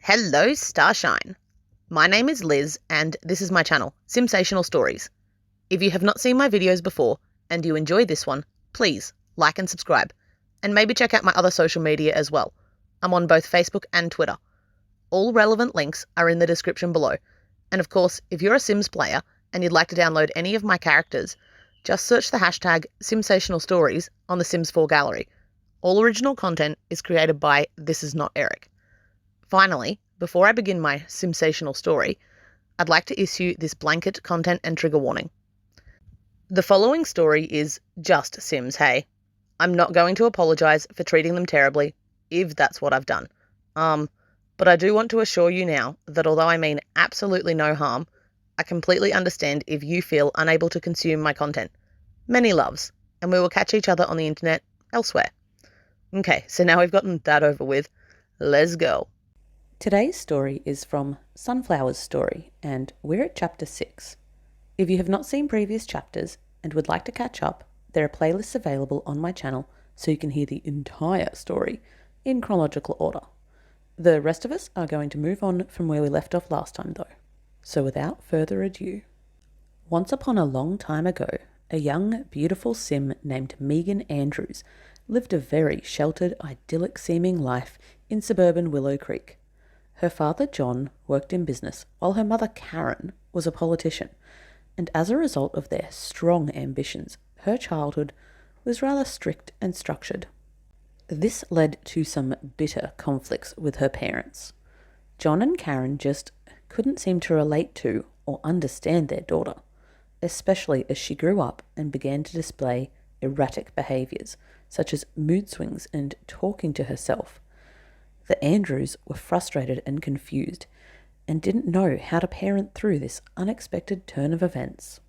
Hello, Starshine. My name is Liz, and this is my channel, Simsational Stories. If you have not seen my videos before, and you enjoy this one, please like and subscribe, and maybe check out my other social media as well. I'm on both Facebook and Twitter. All relevant links are in the description below, and of course, if you're a Sims player and you'd like to download any of my characters, just search the hashtag Simsational Stories on the Sims 4 gallery. All original content is created by This Is Not Eric. Finally, before I begin my Simsational story, I'd like to issue this blanket content and trigger warning. The following story is just Sims, hey? I'm not going to apologise for treating them terribly, if that's what I've done. But I do want to assure you now that although I mean absolutely no harm, I completely understand if you feel unable to consume my content. Many loves, and we will catch each other on the internet elsewhere. Okay, so now we've gotten that over with. Let's go. Today's story is from Sunflower's story, and we're at chapter 6. If you have not seen previous chapters and would like to catch up, there are playlists available on my channel so you can hear the entire story in chronological order. The rest of us are going to move on from where we left off last time though. So without further ado. Once upon a long time ago, a young, beautiful Sim named Megan Andrews lived a very sheltered, idyllic-seeming life in suburban Willow Creek. Her father, John, worked in business, while her mother, Karen, was a politician, and as a result of their strong ambitions, her childhood was rather strict and structured. This led to some bitter conflicts with her parents. John and Karen just couldn't seem to relate to or understand their daughter, especially as she grew up and began to display erratic behaviours, such as mood swings and talking to herself. The Andrews were frustrated and confused, and didn't know how to parent through this unexpected turn of events.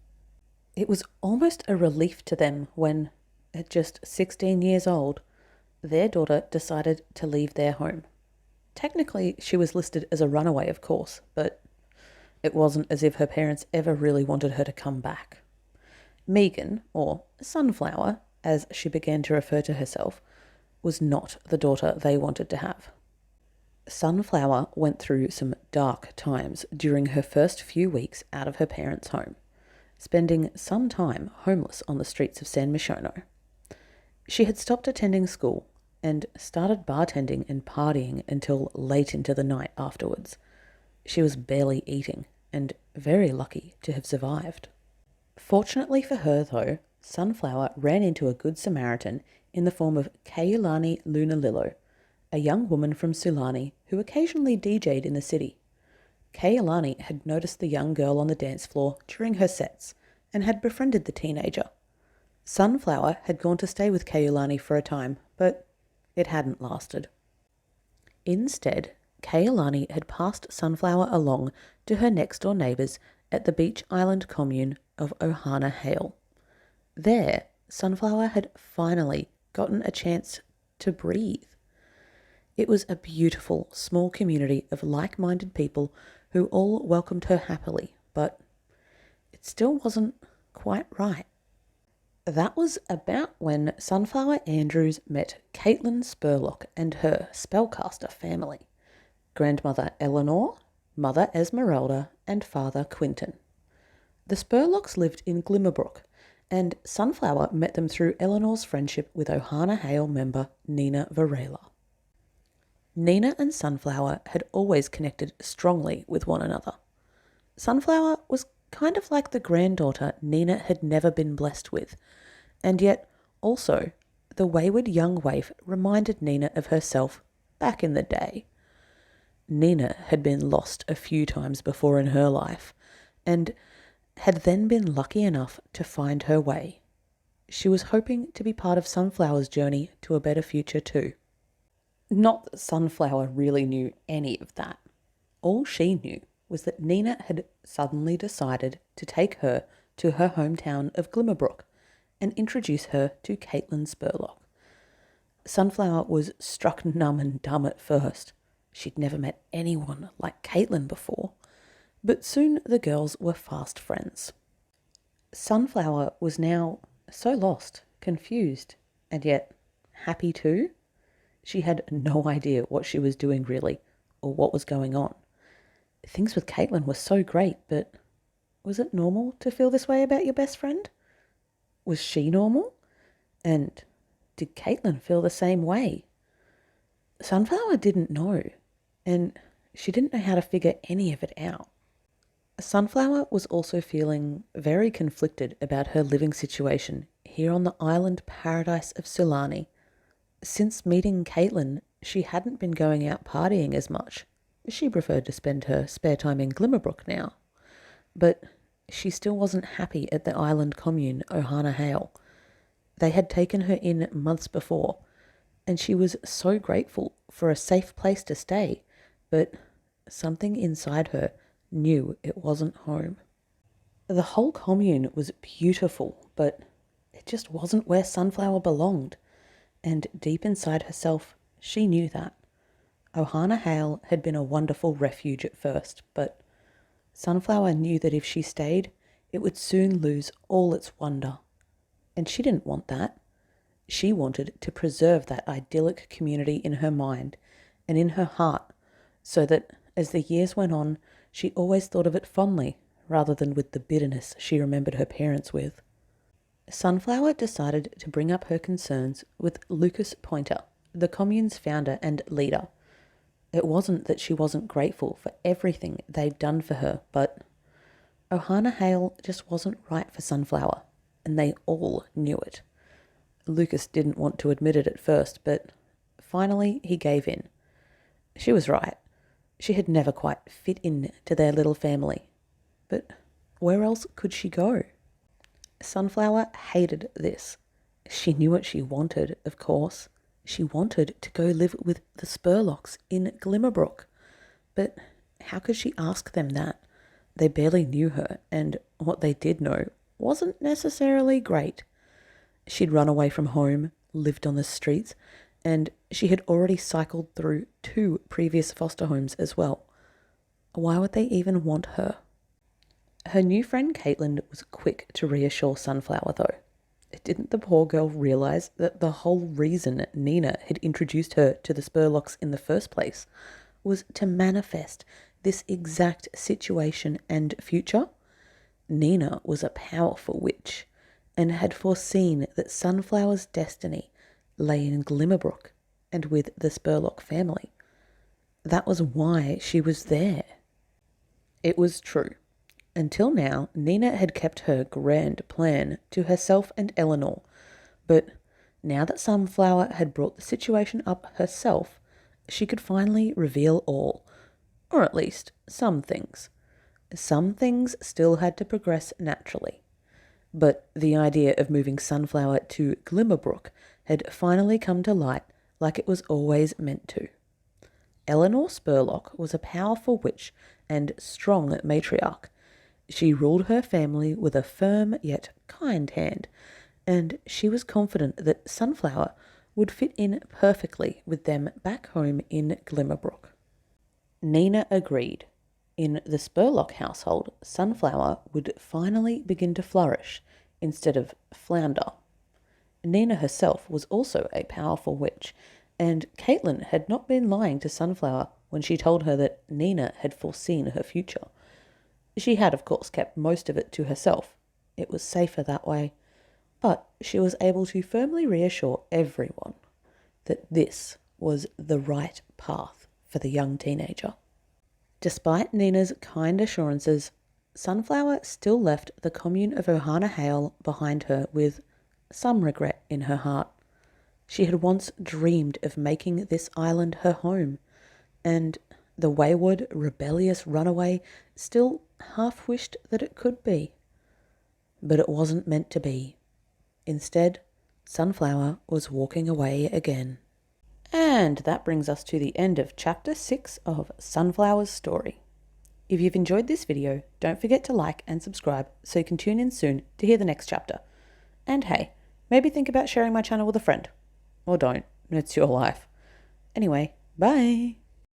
It was almost a relief to them when, at just 16 years old, their daughter decided to leave their home. Technically, she was listed as a runaway, of course, but it wasn't as if her parents ever really wanted her to come back. Megan, or Sunflower, as she began to refer to herself, was not the daughter they wanted to have. Sunflower went through some dark times during her first few weeks out of her parents' home, spending some time homeless on the streets of San Mishono. She had stopped attending school and started bartending and partying until late into the night afterwards. She was barely eating and very lucky to have survived. Fortunately for her, though, Sunflower ran into a good Samaritan in the form of Kailani Lunalilo, a young woman from Sulani who occasionally DJ'd in the city. Kailani had noticed the young girl on the dance floor during her sets and had befriended the teenager. Sunflower had gone to stay with Kailani for a time, but it hadn't lasted. Instead, Kailani had passed Sunflower along to her next-door neighbours at the beach island commune of Ohana Hale. There, Sunflower had finally gotten a chance to breathe. It was a beautiful, small community of like-minded people who all welcomed her happily, but it still wasn't quite right. That was about when Sunflower Andrews met Caitlin Spurlock and her spellcaster family, grandmother Eleanor, mother Esmeralda, and father Quinton. The Spurlocks lived in Glimmerbrook, and Sunflower met them through Eleanor's friendship with Ohana Hale member Nina Varela. Nina and Sunflower had always connected strongly with one another. Sunflower was kind of like the granddaughter Nina had never been blessed with, and yet also the wayward young waif reminded Nina of herself back in the day. Nina had been lost a few times before in her life, and had then been lucky enough to find her way. She was hoping to be part of Sunflower's journey to a better future too. Not that Sunflower really knew any of that. All she knew was that Nina had suddenly decided to take her to her hometown of Glimmerbrook and introduce her to Caitlin Spurlock. Sunflower was struck numb and dumb at first. She'd never met anyone like Caitlin before, but soon the girls were fast friends. Sunflower was now so lost, confused, and yet happy too. She had no idea what she was doing really, or what was going on. Things with Caitlin were so great, but was it normal to feel this way about your best friend? Was she normal? And did Caitlin feel the same way? Sunflower didn't know, and she didn't know how to figure any of it out. Sunflower was also feeling very conflicted about her living situation here on the island paradise of Sulani. Since meeting Caitlin, she hadn't been going out partying as much. She preferred to spend her spare time in Glimmerbrook now. But she still wasn't happy at the island commune, Ohana Hale. They had taken her in months before, and she was so grateful for a safe place to stay, but something inside her knew it wasn't home. The whole commune was beautiful, but it just wasn't where Sunflower belonged, and deep inside herself, she knew that. Ohana Hale had been a wonderful refuge at first, but Sunflower knew that if she stayed, it would soon lose all its wonder. And she didn't want that. She wanted to preserve that idyllic community in her mind and in her heart, so that as the years went on, she always thought of it fondly, rather than with the bitterness she remembered her parents with. Sunflower decided to bring up her concerns with Lucas Pointer, the commune's founder and leader. It wasn't that she wasn't grateful for everything they'd done for her, but Ohana Hale just wasn't right for Sunflower, and they all knew it. Lucas didn't want to admit it at first, but finally he gave in. She was right. She had never quite fit in to their little family. But where else could she go? Sunflower hated this. She knew what she wanted, of course. She wanted to go live with the Spurlocks in Glimmerbrook. But how could she ask them that? They barely knew her, and what they did know wasn't necessarily great. She'd run away from home, lived on the streets, and she had already cycled through 2 previous foster homes as well. Why would they even want her? Her new friend Caitlin was quick to reassure Sunflower, though. Didn't the poor girl realize that the whole reason Nina had introduced her to the Spurlocks in the first place was to manifest this exact situation and future? Nina was a powerful witch and had foreseen that Sunflower's destiny lay in Glimmerbrook and with the Spurlock family. That was why she was there. It was true. Until now, Nina had kept her grand plan to herself and Eleanor, but now that Sunflower had brought the situation up herself, she could finally reveal all, or at least some things. Some things still had to progress naturally, but the idea of moving Sunflower to Glimmerbrook had finally come to light like it was always meant to. Eleanor Spurlock was a powerful witch and strong matriarch. She ruled her family with a firm yet kind hand, and she was confident that Sunflower would fit in perfectly with them back home in Glimmerbrook. Nina agreed. In the Spurlock household, Sunflower would finally begin to flourish instead of flounder. Nina herself was also a powerful witch, and Caitlin had not been lying to Sunflower when she told her that Nina had foreseen her future. She had, of course, kept most of it to herself. It was safer that way. But she was able to firmly reassure everyone that this was the right path for the young teenager. Despite Nina's kind assurances, Sunflower still left the commune of Ohana Hale behind her with some regret in her heart. She had once dreamed of making this island her home, and the wayward, rebellious runaway still half wished that it could be. But it wasn't meant to be. Instead, Sunflower was walking away again. And that brings us to the end of Chapter 6 of Sunflower's story. If you've enjoyed this video, don't forget to like and subscribe so you can tune in soon to hear the next chapter. And hey, maybe think about sharing my channel with a friend. Or don't, it's your life. Anyway, bye!